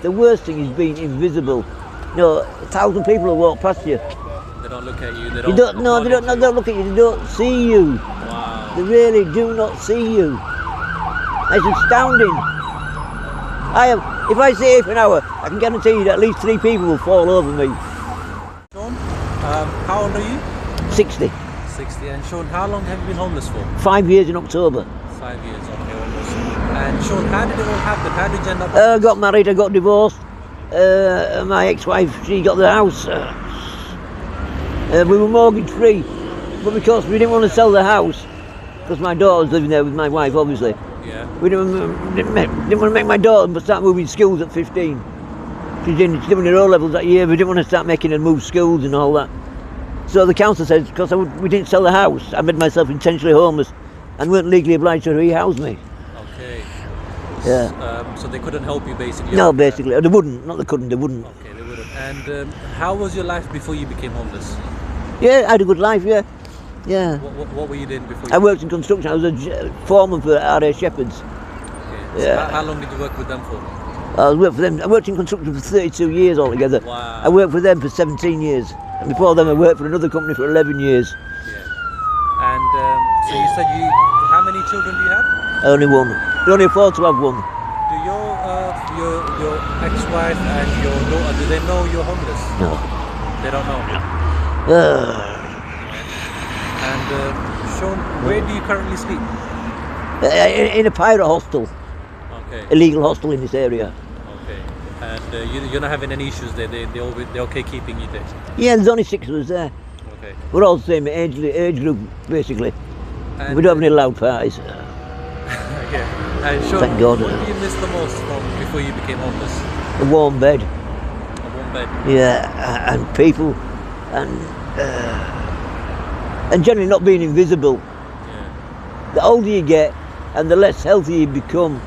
The worst thing is being invisible. You know, 1,000 people will walk past you. They don't look at you. They They don't look at you. They don't see you. Wow. They really do not see you. It's astounding. If I stay here for an hour, I can guarantee you that at least 3 people will fall over me. Shawn, how old are you? 60. 60. And Shawn, how long have you been homeless for? 5 years in October. 5 years, okay, almost. And Shawn, how did it all happen? How did you end up? I got married, I got divorced. My ex-wife, she got the house. We were mortgage free, but because we didn't want to sell the house, because my daughter was living there with my wife, obviously. Yeah. We didn't want to make my daughter start moving schools at 15. She's doing her O-levels that year. We didn't want to start making her move schools and all that. So the council said, because we didn't sell the house, I made myself intentionally homeless and weren't legally obliged to rehouse me. Okay. Yeah. So they couldn't help you basically? No, basically. They wouldn't. Not they couldn't, they wouldn't. Okay, they wouldn't. And how was your life before you became homeless? Yeah, I had a good life, yeah. Yeah. What were you doing before? I worked in construction. I was a foreman for R.A. Shepherds. Okay. So Yeah. how long did you work with them for? I worked for them. I worked in construction for 32 years altogether. Wow. I worked for them for 17 years. And before them I worked for another company for 11 years. Yeah. And so you said how many children do you have? Only one. You only afford to have one. Do your ex-wife and your daughter, do they know you're homeless? No. They don't know? Uh, And Shawn, where do you currently sleep? in a pirate hostel. Okay. Illegal hostel in this area. Okay. And you're not having any issues there? They're okay keeping you there? Yeah, there's only 6 of us there. Okay. We're all the same age group, basically. And We don't have any loud parties. okay. And Shawn, Thank God. what do you miss the most from before you became homeless? A warm bed. A warm bed? Yeah, and people, and generally not being invisible. Yeah. The older you get and the less healthy you become,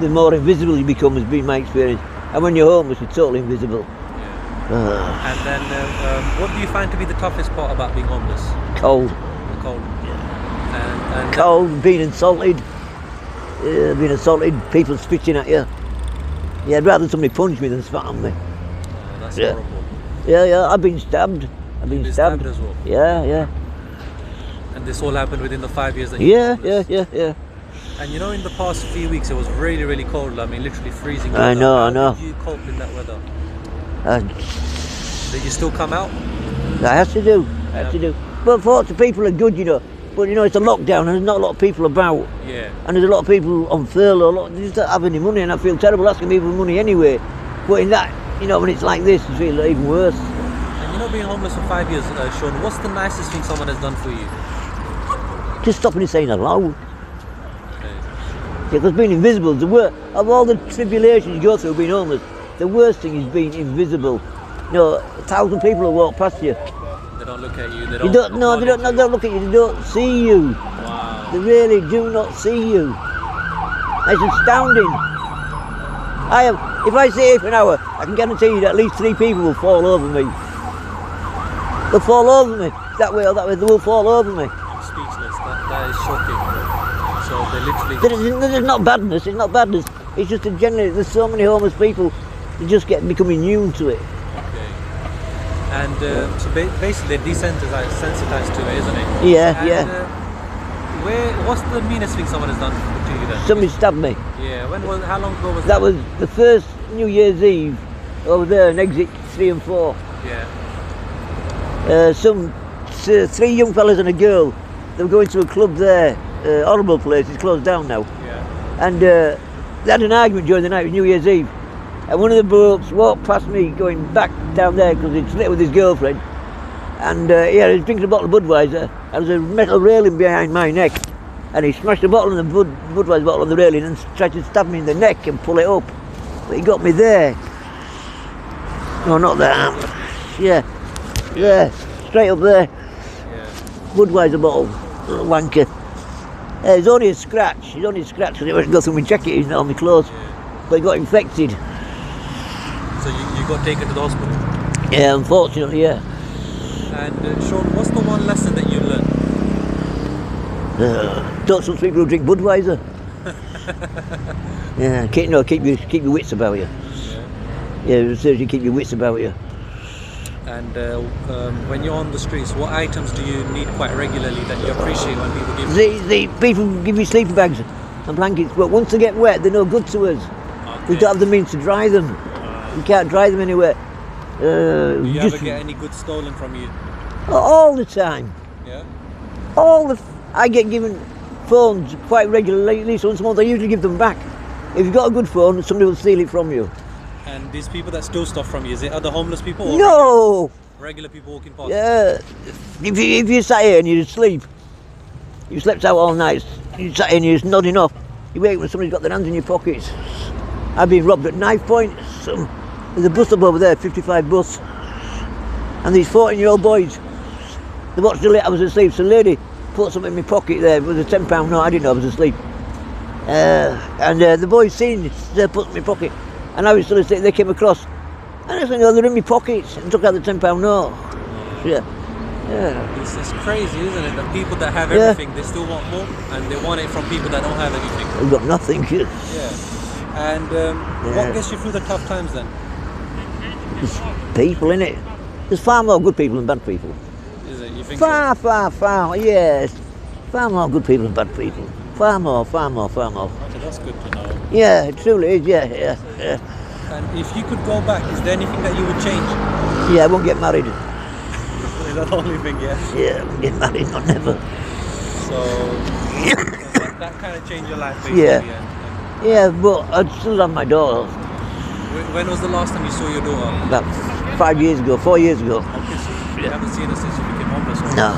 the more invisible you become, has been my experience. And when you're homeless, you're totally invisible. Yeah. And then what do you find to be the toughest part about being homeless? Cold. The cold? Yeah. And Cold, being insulted, people spitting at you. Yeah, I'd rather somebody punch me than spat on me. Oh, that's Yeah. horrible. Yeah, I've been stabbed. You've been stabbed as well? Yeah. And this all happened within the 5 years that you were homeless? Yeah. And you know, in the past few weeks, it was really, really cold. I mean, literally freezing. I know. How did you cope in that weather? Did you still come out? I have to do. But fortunately, people are good, you know. But you know, it's a lockdown and there's not a lot of people about. Yeah. And there's a lot of people on furlough. They just don't have any money, and I feel terrible asking people for money anyway. But in that, you know, when it's like this, I feel even worse. And you know, being homeless for 5 years, Shawn, what's the nicest thing someone has done for you? Just stopping and saying hello. Okay. Because being invisible, of all the tribulations you go through being homeless, the worst thing is being invisible. You know, 1,000 people will walk past you. They don't look at you. They They don't look at you. They don't see you. Wow. They really do not see you. It's astounding. If I stay here for an hour, I can guarantee you that at least 3 people will fall over me. They'll fall over me. That way or that way, they will fall over me. I'm speechless. That is shocking. So they literally... It's not badness. It's not badness. It's just that generally there's so many homeless people. They just become immune to it. Okay. And so basically they're desensitized to it, isn't it? Yeah. What's the meanest thing someone has done to you then? Somebody stabbed me. Yeah. How long ago was that? That was the first New Year's Eve over there in exit 3 and 4. Yeah. Some 3 young fellas and a girl. They were going to a club there. Horrible place. It's closed down now. Yeah. And they had an argument during the night. It was New Year's Eve. And one of the blokes walked past me going back down there because he'd split with his girlfriend. And he was drinking a bottle of Budweiser. There was a metal railing behind my neck. And he smashed a bottle of the Budweiser bottle on the railing and tried to stab me in the neck and pull it up. But he got me there. No, not there. Yeah. There. Straight up there. Yeah. Budweiser bottle. Little wanker. It's only a scratch. It's only a scratch because it went to go through my jacket. It's not on my clothes. Yeah. But he got infected. So you got taken to the hospital? Yeah, unfortunately, yeah. And Shawn, what's the one lesson that you learned? Don't trust people who drink Budweiser. Yeah, keep your wits about you. Yeah. Yeah, it says you keep your wits about you. And when you're on the streets, what items do you need quite regularly that you appreciate when people give you? The people give you sleeping bags and blankets, but once they get wet, they're no good to us. We don't have the means to dry them. We can't dry them anywhere. Do you ever get any goods stolen from you? All the time. Yeah. I get given phones quite regularly, at least once a month. I usually give them back. If you've got a good phone, somebody will steal it from you. And these people that steal stuff from you, is it other homeless people or No! regular people walking past? Yeah. If you sat here and you're asleep, you slept out all night, you sat here and you're just nodding off, you wait when somebody's got their hands in your pockets. I've been robbed at knife point. There's a bus stop over there, 55 bus. And these 14-year-old boys, they watched the light, I was asleep, so the lady put something in my pocket there, it was a £10 note, I didn't know I was asleep. The boys seen they put it in my pocket, and I was still asleep, they came across, and I said, no, they're in my pockets, and took out the £10 note. Yeah. It's crazy, isn't it? The people that have everything, they still want more, and they want it from people that don't have anything. They've got nothing. Yeah. And what gets you through the tough times then? There's people, innit? There's far more good people than bad people. Is it? You think Far, so? far, yes. Far more good people than bad people. Far more. Okay, that's good to know. Yeah, it truly is, yeah. And if you could go back, is there anything that you would change? Yeah, I won't get married. Is that the only thing, yeah? Yeah, I won't get married, not never. So, that kind of changed your life, basically. Yeah, but I'd still have my daughter. When was the last time you saw your daughter? About 4 years ago. Okay, so you haven't seen her since you became homeless? Or No.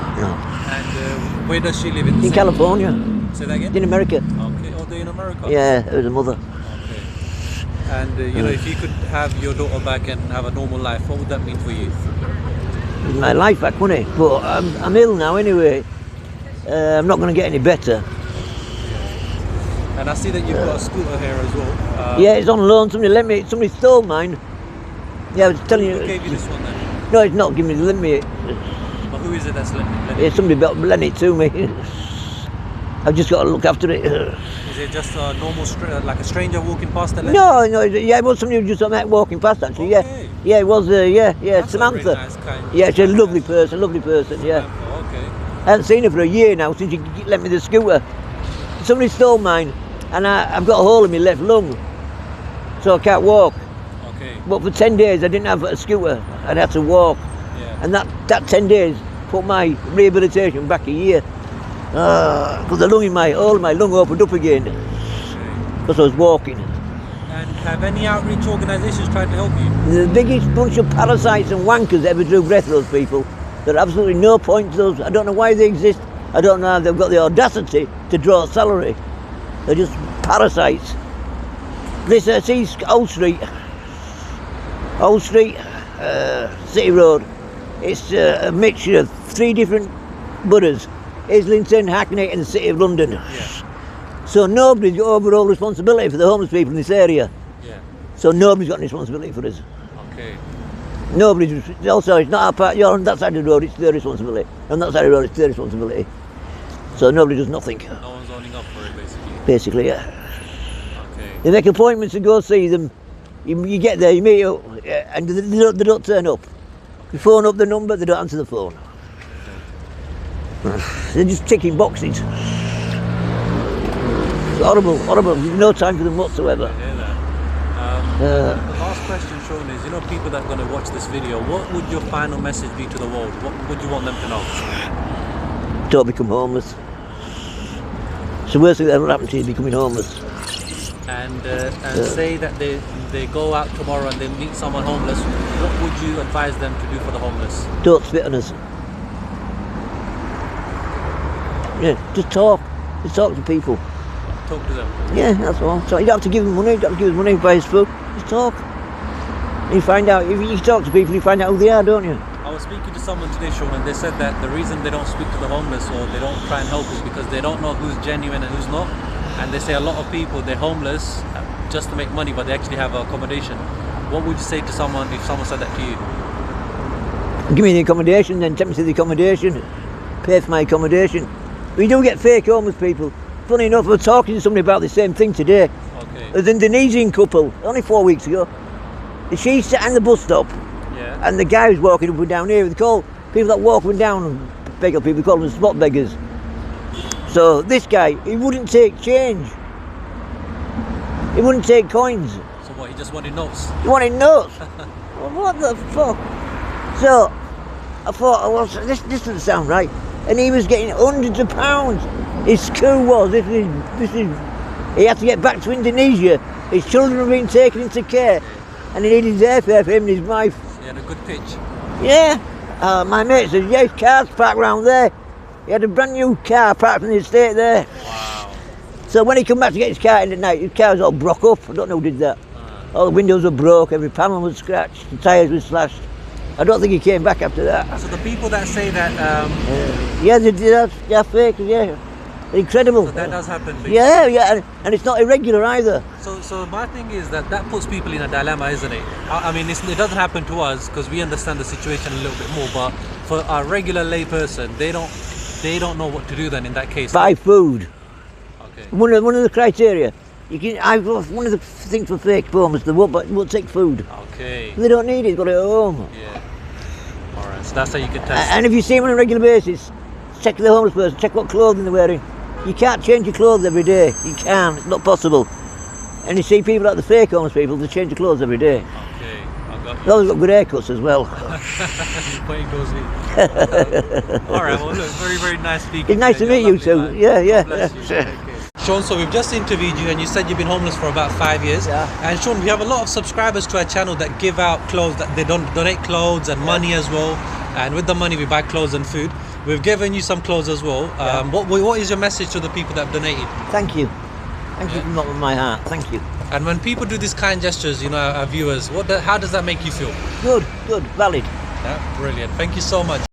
And where does she live? In California. Say that again? In America. Okay, oh, they're in America? Yeah, it was a mother. Okay. And, if you could have your daughter back and have a normal life, what would that mean for you? It's my life back, wouldn't it? But I'm ill now anyway. I'm not going to get any better. And I see that you've got a scooter here as well. Yeah, it's on loan. Somebody stole mine. Yeah, I was telling you. Who gave you this one then? No, it's not giving me. Lend me it. But who is it that's lending Yeah, somebody lent it to me. I've just got to look after it. Is it just a normal, like a stranger walking past that lent No, yeah, it was somebody who just walking past actually. Okay. Yeah, it was. That's Samantha. A really nice kind. Yeah, she's a lovely person. Yeah. Samantha, okay. I haven't seen her for a year now since she lent me the scooter. Somebody stole mine, and I've got a hole in my left lung, so I can't walk. Okay. But for 10 days I didn't have a scooter. I had to walk, and that 10 days put my rehabilitation back a year. Because the hole in my lung opened up again because I was walking. And have any outreach organisations tried to help you? The biggest bunch of parasites and wankers that ever drew breath, those people. There are absolutely no point to those. I don't know why they exist. I don't know how they've got the audacity to draw a salary. They're just parasites. This see Old Street, City Road. It's a mixture of 3 different boroughs: Islington, Hackney and the City of London. Yeah. So nobody's got overall responsibility for the homeless people in this area. Yeah. So nobody's got any responsibility for us. Okay. Nobody's, also it's not our part, you're on that side of the road, it's their responsibility. On that side of the road, it's their responsibility. So nobody does nothing. No one's owning up for it, basically. Basically, yeah. Okay. They make appointments to go see them. You get there, you meet up, and they don't turn up. You phone up the number, they don't answer the phone. They're just ticking boxes. It's horrible. No time for them whatsoever. I hear that. The last question, Shawn, is, people that are going to watch this video, what would your final message be to the world? What would you want them to know? Don't become homeless. It's the worst thing that ever happened to you, becoming homeless. And say that they go out tomorrow and they meet someone homeless, what would you advise them to do for the homeless? Don't spit on us. Yeah, just talk. Just talk to people. Talk to them. Yeah, that's all. So you don't have to give them money. You don't have to give them money to buy his food. Just talk. You find out. If you talk to people, you find out who they are, don't you? I was speaking to someone today, Shawn, and they said that the reason they don't speak to the homeless or they don't try and help is because they don't know who's genuine and who's not. And they say a lot of people, they're homeless just to make money, but they actually have accommodation. What would you say to someone if someone said that to you? Give me the accommodation, then take me to the accommodation. Pay for my accommodation. We do get fake homeless people. Funny enough, I was talking to somebody about the same thing today. Okay. There's an Indonesian couple, only 4 weeks ago. She's sat in the bus stop, Yeah. and the guy was walking up and down here. They call people that walk up and down beggar people. We call them spot beggars. So this guy, he wouldn't take change. He wouldn't take coins. So what? He just wanted notes. He wanted notes. Well, what the fuck? So I thought, oh, well, this doesn't sound right. And he was getting hundreds of pounds. His school was. This is. He had to get back to Indonesia. His children were being taken into care, and he needed airfare for him and his wife. He had a good pitch. Yeah. My mate said, yeah, his car's parked round there. He had a brand new car parked in the estate there. Wow. So when he come back to get his car in at night, his car was all broke up. I don't know who did that. All the windows were broke, every panel was scratched, the tyres were slashed. I don't think he came back after that. So the people that say that, Yeah, they're fake, yeah. Incredible. so that does happen. Basically. Yeah, and it's not irregular either. So my thing is that puts people in a dilemma, isn't it? I mean, it doesn't happen to us because we understand the situation a little bit more. But for a regular lay person, they don't know what to do then in that case. Buy food. Okay. One of the criteria. One of the things for fake homeless, they won't take food. Okay. They don't need it, got it at home. Yeah. All right. So that's how you can test. And if you see them on a regular basis, check the homeless person, check what clothing they're wearing. You can't change your clothes every day. You can't. It's not possible. And you see people like the fake homeless people, they change their clothes every day. Okay. I got They always got good haircuts as well. Point goes in. All right. Well, look, very, very nice speaking. It's nice to meet you too. Man. Yeah. Bless you. Okay. Shawn, so we've just interviewed you and you said you've been homeless for about 5 years. Yeah. And Shawn, we have a lot of subscribers to our channel that give out clothes, that they don't donate clothes and money as well. And with the money we buy clothes and food. We've given you some clothes as well. What is your message to the people that have donated? Thank you. Thank you from the bottom of my heart. Thank you. And when people do these kind gestures, you know, our viewers, how does that make you feel? Good, valid. Yeah, brilliant. Thank you so much.